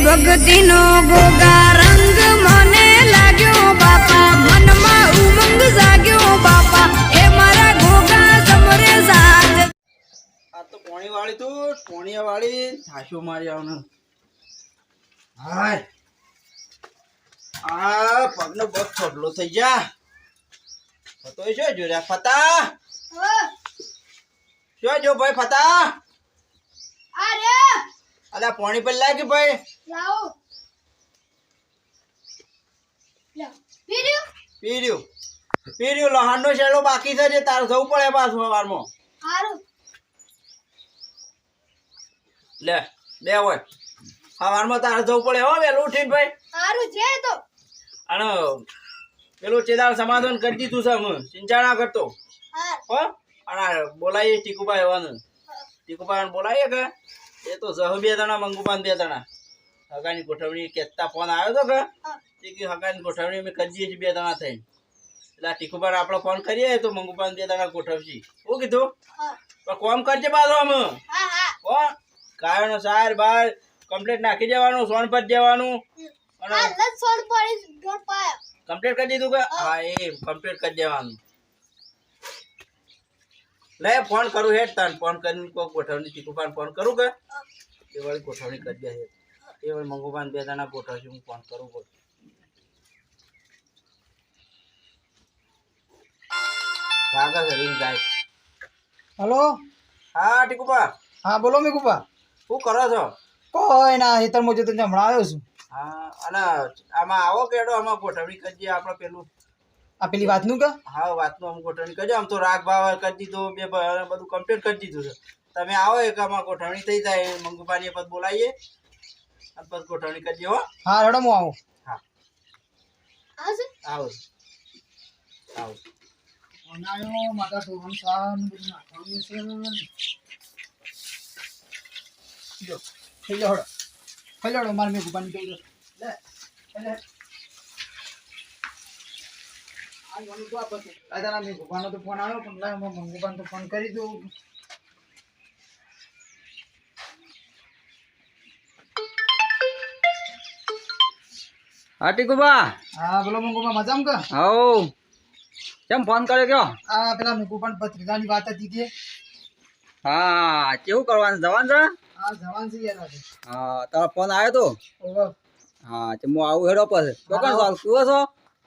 ભક્તિનો ગોગા રંગ મને લાગ્યો બાપા, મનમાં ઉમંગ જાગ્યો બાપા, એ મારા ગોગા સમરે સાજ. આ તો પોણી વાળી તું પોણીયા વાળી થાશો મારી આવને. હાય આ પગનો બગ છોડલો થઈ જા. ફતો શું જોર્યા ફતા? શું જો ભાઈ ફતા? અરે અલા પોણી પર લાગી ભાઈ. લાવો લે પીર્યું લહાણનો શેડો બાકી છે જે તાર જવું પડે પાછું સવારમાં. હારું લે બે હોય સવારમાં તારે જવું પડે હો વહેલું ઉઠીને ભાઈ. હારું છે તો અને પેલું ચેદાર સમાધાન કરી દીધું છે હું ચિંતા ના કરતો હાર હો. અને બોલાવીએ ટીકુભાઈ આવવાનું. ટીકુભાઈ બોલાવીએ કે એ તો જહુ બે જણા મંગુપાન બે જણા હગાની ગોઠવણી કેતા ફોન આવ્યો તો કે કે હગાની ગોઠવણી અમે કરી દઈએ છીએ બે જણા થઈને. એટલે આ ટીકુભાઈ આપણે ફોન કરીએ તો મંગુપાન બે જણા ગોઠવશી. શું કીધું? પણ કોમ કરજે બાજુ અમે હા હા હો. ગાયોનો સાર બાર કમ્પ્લીટ નાખી દેવાનું, સોન પર દેવાનું. અને આ લત સોડ પડી ગોળ પાયા કમ્પ્લીટ કરી દીધું કે હા એ કમ્પ્લીટ કરી દેવાનું. લે ફોન કરું હેડ તાન ફોન કરીને કોઈ ગોઠવણી ટીકુપાન ફોન કરું કે એ વાળી ગોઠવણી કરી દે હેડ. એ વાળી મંગુપાન બે જણા ગોઠવશું હું ફોન કરું બોલ. વાગા છે રીંગ જાય. હલો હા ટીકુપા હા બોલો મેકુપા. શું કરો છો? કોઈ ના હેતરમાં જતો હમણાં આવ્યો છું. હા અને આમાં આવો કેડો આમાં ગોઠવણી કરી દઈએ આપણે પેલું. આ પેલી વાતનું કે હા વાતનું આમ ગોઠવણી કરજો. આમ તો રાગ ભાવ કરી દીધું બે બધું કમ્પ્લીટ કરી દીધું છે. તમે આવો એક આમાં ગોઠવણી થઈ જાય મંગુપાની પદ બોલાવીએ અને પછી ગોઠવણી કરજો હો. હા હેડો હું આવું. હા આવશે આવો આવો. માતા ધોરણ સાન બધું નાખવાનું છે. જો થઈ લો હડો થઈ લો મારે મેકુપાની કહી દો લે લે આ મને તો આપો દાદા મેકુપાનો તો ફોન આવ્યો પણ લાવ હું મંગુપાન તો ફોન કરી દઉં. હા ટીકુબા. હા બોલો મંગુપા મજામાં કે? હવ કેમ ફોન કર્યો કયો? આ પેલા મેકુપાન પત્રિકાની વાત હતી કે હા કેવું કરવાનું જવાનું છે? હા જવાન છે યાર આજે. હા તારો ફોન આવ્યો તો ઓહો હા તો હું આવું હેડો પછી ચોકન ચાલ તું છો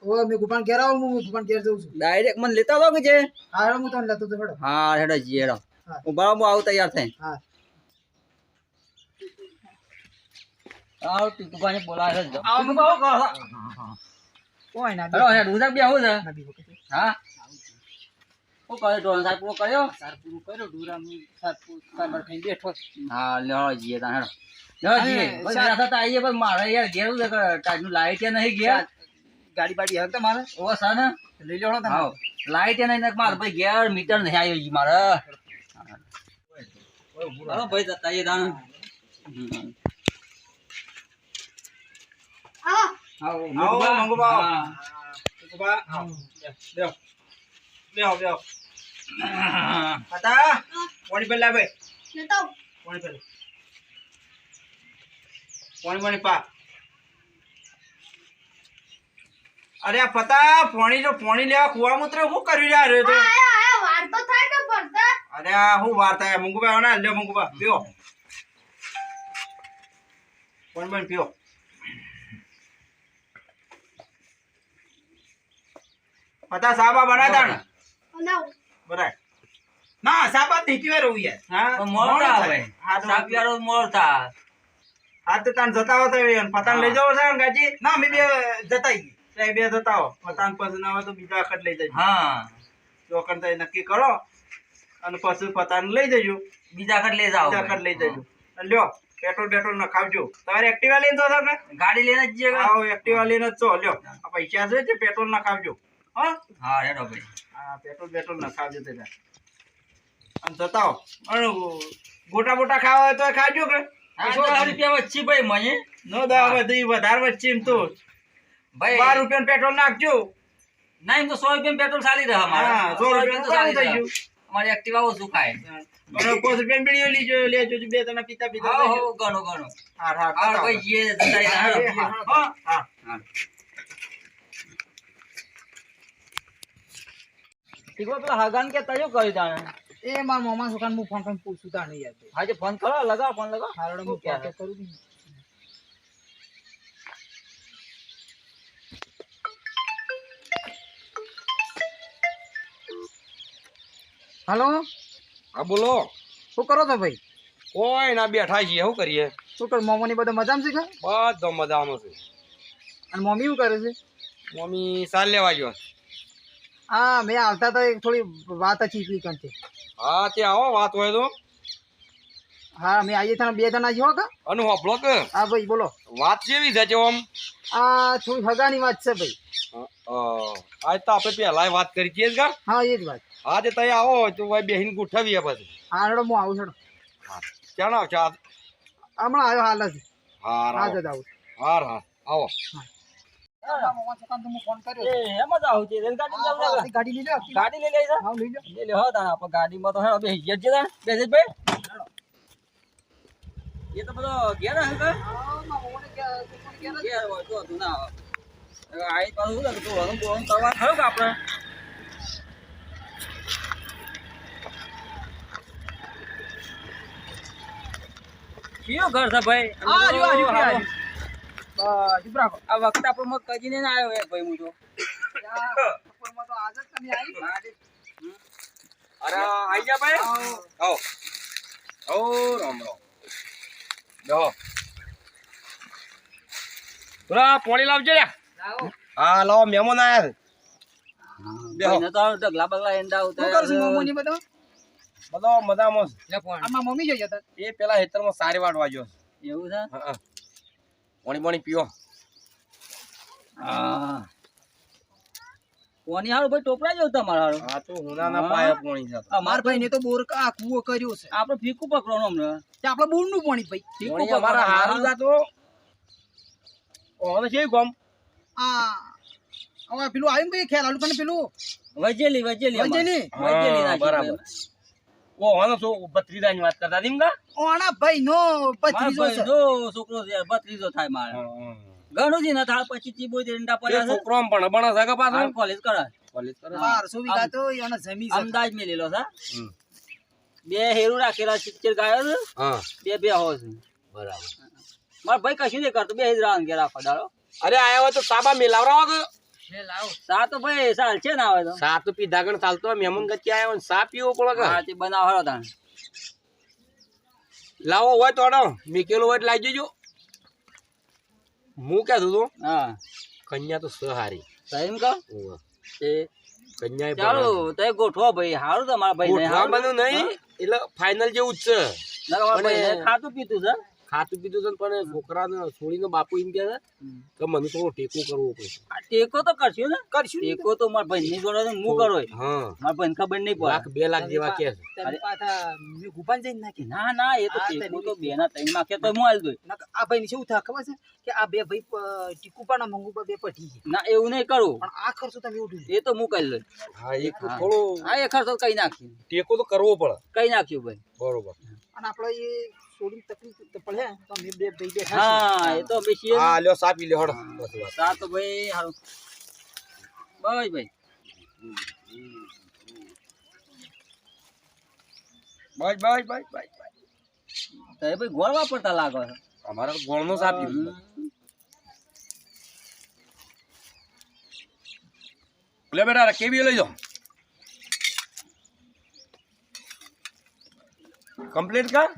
ઓહો મેકુપાન ઘેર આવું હું મેકુપાન ઘેર જઉં છું. ડાયરેક્ટ મને લેતા આવો કે છે? હા હેડો હું તને લેતો તો હેડો. હા હેડો જી હેડો હા. હું બરાબર હું આવું તૈયાર થઈ. હા આવ ટીકુબાને બોલાવે છે. આવો બાવો કહો. કોઈ ના હેડો હેડ ઉધર બે આવું છે. ના બી વખતે હા શું કર્યો ડોન સાહેબ પૂરો કર્યો? સાર પૂરું કર્યો ડુરાનું સાર પૂરું ખાઈ બેઠો. હા લેવો જીએ તા હેડો લેવો જીએ બસ સાહેબ. રાતા આવીએ પણ મારે યાર ઘેર છે કે ટાઈમનું લાઈટ એ નહીં ઘેર. ગાડી બાડી હક તમારે ઓ સર ને લઈ લો તમે. હા લાઈટ એ નહીં મારે ભાઈ ઘેર મીટર નહીં આવ્યો જી મારે. ચાલો ભાઈ જતા આવીએ તાણ. હા આવો મંગુબા હા. ટીકુબા આવો. બેહો બેહો બેહો. ફતા પોણી પર લાવે લેતો પોણી પર પોણી પા. અરે આ ફતા પોણી જો પોણી લેવા કુવા મૂત્ર શું કરી રહ્યા રે તો? આયા વાર તો થાય કે પડતા અરે આ શું વાર થાય મંગુબા ના લે મંગુબા પીઓ પોણી પીઓ. ફતા સાબા બનાતા ને બનાવ બરાબર ના સાબા નહીં પીવા રહું યાર. હા મોરતા આવે હા તો સાપ યારો મોરતા. હા તો તાન જતા હો તો પતંગ લઈ જાવ છે ને ગાજી ના અમે બે જતા આવીએ. બે જતા હો પતંગ પછી ના હોય તો બીજા વખત લઈ જજો. હા ચોકન તો નક્કી કરો અને પછી પતંગ લઈ જજો. બીજા વખત લઈ જાઓ બીજા વખત લઈ જજો. અને લ્યો પેટ્રોલ પેટ્રોલ ન ખાવજો. તમારે એક્ટિવા લઈને તો તમે ગાડી લઈને જ જઈએ. આવો એક્ટિવા લઈને જ છો. લ્યો આ પૈસા છે તે પેટ્રોલ ના ખાવજો. હા હા હેડો ભાઈ. હા પેટ્રોલ પેટ્રોલ ના ખાવજો તે અને જતા હો. અને ગોટા બોટા ખાવા હોય તો ખાજો કે 10 રૂપિયા વચ્ચે ભાઈ મને નો દા બધી વધારે વચ્ચે એમ તો ભાઈ 12 રૂપિયા પેટ્રોલ નાખજો. ના એમ તો 100 રૂપિયા પેટ્રોલ ચાલી રહ્યા મારે. હા 100 રૂપિયા થઈ ગયું. અમારી એક્ટિવા ઓછું ખાય પણ 5 રૂપિયાની બીડીઓ લીજો લેજો બે તને પિતા પિતા હા હો ગણો ગણો હા હા આ ભાઈ જે જતા રહ્યા હા હા ઠીકો પેલા હગાન કે તયો કરી જાણે એ મારા મામા છોકરાને હું ફોન કરીને પૂછું તા નહીં યાર આજે ફોન કરો લગાવો ફોન લગાવો હારડો હું ક્યાં ફોન તો કરું છું. હાલો હા બોલો શું કરો છો ભાઈ કોઈ ના બેઠા છીએ શું કરીએ શું કરો મોમોની બધા મજામાં છે કે બધો મજામાં છે અને મમ્મી શું કરે છે મમ્મી સાલ લેવા ગયો હા મેં આવતા તો એક થોડી વાત હતી ઈ કંઈ. હા તે આવો વાત હોય તો હા મેં આવીએ તને 2 જણા છો કે અનુ હોપલો કે હા ભાઈ બોલો વાત કેવી છે આમ આ થોડી હગાની વાત છે ભાઈ આજ તો આપણે પહેલા વાત કરી છીએ જ કા હા એ જ વાત હા તે તઈ આવો તો ભાઈ બેહીને ગોઠવીએ પછી હારડો હું આવું છું ક્યાં આવશે હમણાં આવ્યો હાલ જ હાર હા જ આવું હાર હા આવો મામા છોકરાને તો હું ફોન કર્યો એ એમ જ આવું છે રેલગાડી હા, આપણી ગાડી લઈ લો ગાડી લઈ લઈ જા હા લઈ લો લઈ લે હો તાણ આપણે ગાડીમાં તો હેડો બેસી ગયા છે તાણ બેસી ભાઈ એ તો બધો ઘેર હે કે ઘેર હોય તો હતું ના હવે આઈ પાછું શું લાગે તો બોલવાનું કરવા થયું કે આપણે કયું ઘર છે ભાઈ હા જો આજુ બસ ચૂપ રાખો આ વખત આપણે મત કજીને ના આવ્યો હે ભાઈ હું તો બપોરમાં તો આજ જ તમે આવી અરે આઈ જા ભાઈ આવો ઓ રામ રામ જો પૂરા પોણી લાવજો લે હા લાવો મહેમાન આયા છે ભાઈને તો ઢગલા બગલા એંડા શું ઉતાર્યા કરું છું મોમોની બધો બધો મજામાં છે. આમાં મમ્મી જોઈએ હતા એ પેલા હેતરમાં સારી વાટવા ગયો એવું છે હા પાણી પાણી પીઓ હા કોની હારું ભાઈ ટોપરા જેવું તમારા હારું હા તો હુનાના પાયા પાણી છે અમાર ભાઈને તો બોર આ કૂવો કર્યો છે આપણે ફીકું પકડવાનું હમણાં તે આપણે બોરનું પાણી ભાઈ ફીકું પાણી અમારા હારું પકડવાનું જાતો ઓને છે કોમ આ હવે પેલું આવ્યું ભાઈ ખેલ આલુ કને પેલું વજેલી વજેલી? વજેલી હા, બરાબર ઓ ઓનો તો ભત્રીજાની વાત કરતા દીમ કા ઓણા ભાઈ નો પત્રીજો છે જો છોકરો છે ભત્રીજો થાય મારે ઘણું જ ના થાય પછી ચીબો એંડા એ પડ્યા છે છોકરો આમ ભણે ભણે છે કે પાછો કોલેજ કરે કોલેજ કરે 1200 વીઘા તો એને જમી છે અમદાવાદ મેલેલો છે હમ. બે હેરું રાખેલા સિત્તેર ગાયો છે હા બે હો છે બરાબર મારા ભાઈ કશું નહીં કરતો બે હિજરા કે રાખો દાડો અરે આયા હોય તો સાબા મેલાવરાવો કે સા તો ભાઈ સાલ છે ને આવે તો સા તો પીધા ગણ ચાલતો મહેમાન ગતિ આયા હોય ને સા પીવો પડે કે હા તે બનાવ હરો તાણ લાવો હોય તો અડો મેકેલો હોય તો લાવી દેજો હું ક્યાં તું હા કન્યા તો સહારી સહીમ કહો તે કન્યા ચાલો તે ગોઠવો ભાઈ હારું તમારા ભાઈ ને ગોઠવાનું નહીં એટલે ફાઇનલ જેવું જ છે ભાઈ ખાતું પીતું છે ખાતું પીતું છે ને પણ છોકરાને છોડીનો બાપુ એમ કહે છે કે મને થોડો ટેકો કરવો પડશે આ ટેકો તો કરશું ને કરશું ને. ટેકો તો મારા ભાઈ ની જોડે હું કરો હા મારા ભાઈ ખબર નહીં લાખ પડે 2 લાખ જેવા કે છે તમે પાછા મે ગુપાન જઈને નાખી ના ના એ તો ટેકો તો બે ના ત્રણ માં કે તો હું આલ દઉં આ ભાઈ શું થાય ખબર છે કે આ બે ભાઈ ટીકુપાના મંગુપા બે પટી છે ના એવું નહીં કરું પણ આ ખર્ચો તમે ઉઠી એ તો હું કરી લઉં હા એક થોડો હા એ ખર્ચો કઈ નાખ્યું ટેકો તો કરવો પડે કઈ નાખ્યું ભાઈ બરોબર અને આપણે એ છોડીને તકલીફ તો પડે તો અમે બે ભાઈ બેઠા હા એ તો બેસી હા લ્યો સાપી લ્યો હડો બસ વાત સા તો ભાઈ હારું બસ ભાઈ બસ બસ બસ બસ તો એ ભાઈ ગોળ વાપરતા લાગો છો અમારા ગોળનો સાપી લે બેટા કેવી લઈ જાઓ કમ્પ્લીટ કર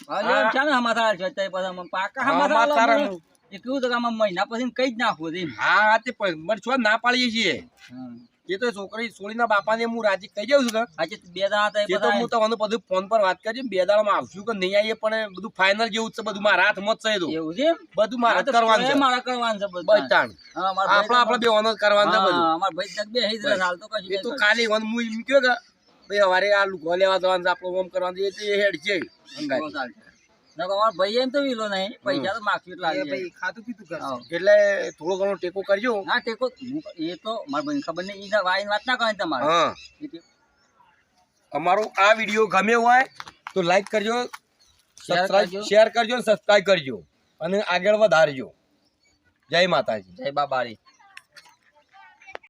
હા ચાલો હમાથા છે તે પછી અમે પાકા હમાથા લાવો એ કેવું તો કે આમાં મહિના પછી કઈ જ નાખવું છે એમ. હા તે પણ છો ના પાડીએ છીએ હા. એ તો છોકરી છોડીના બાપાને હું રાજી કહી જાઉં છું કે આજે બે દાડા હતા એ એ તો બધા હું તમને બધું ફોન પર વાત કરી 2 દાડામાં આવશું કે નહીં આવીએ પણ બધું ફાઇનલ જેવું જ છે બધું મારા હાથમાં જ છે એ તો એવું છે એમ? બધું મારે હા, તો કરવાનું છે મારા કરવાનું છે બધું. બસ તાણ હા, મારા ભાઈ આપણે બે ઓનર કરવાનું છે બધું હા, મારા ભાઈ તક બે હિજરા હાલ તો કશું એ તો નહીં ખાલી વન હું એમ કહ્યો કે ભાઈ અમારે આ લુગો લેવા જવાનું છે આપણે ઓમ કરવાનું છે એ તો એ હેડ છે કરતો. બહુ ચાલશે. નકર અમારા ભાઈ એમ તો વિલો નહીં પૈસા તો માગશું એટલા એ આલી જાય. ભાઈ ખાતું પીતું કરે હા. એટલે થોડો ઘણો ટેકો કરજો ના ટેકો એ તો મારા ભાઈ ખબર નહીં ઈ વાઈન વાત ના કરે તમારે હા એ ટેકો. અમારો આ વિડીયો ગમ્યો હોય તો લાઈક કરજો, શેર કરજો, સબસ્ક્રાઇબ કરજો અને આગળ વધારજો. જય માતાજી. જય બાબારી.